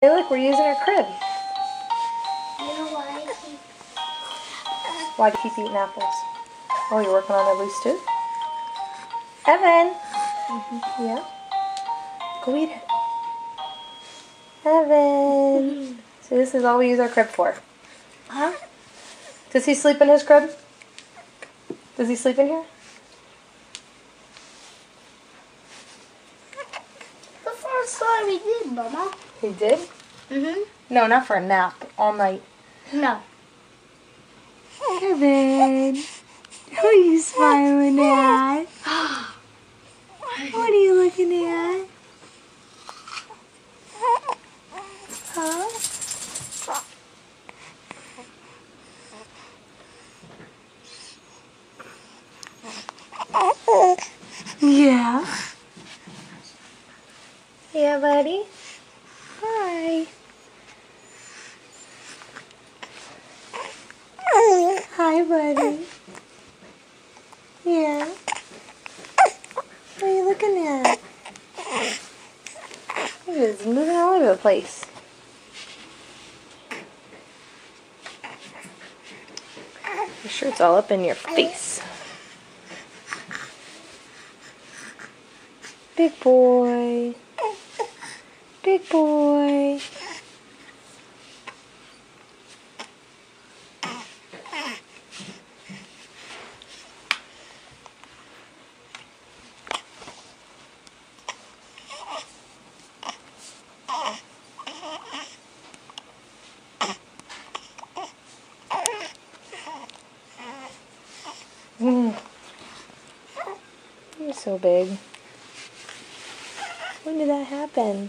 Hey, look, we're using our crib. You know why? Why do you keep eating apples? Oh, you're working on a loose tooth? Evan! Yeah? Go eat it. Evan! So this is all we use our crib for. Huh? Does he sleep in his crib? Does he sleep in here? The first time we did, Mama. He did? Mm-hmm. No, not for a nap. All night. No. Evan! Who are you smiling at? What are you looking at? Huh? Yeah. Yeah, buddy. Hi. Hi, buddy. Yeah. What are you looking at? He's moving all over the place. Your shirt's all up in your face. Big boy. Big boy. You're so big. When did that happen?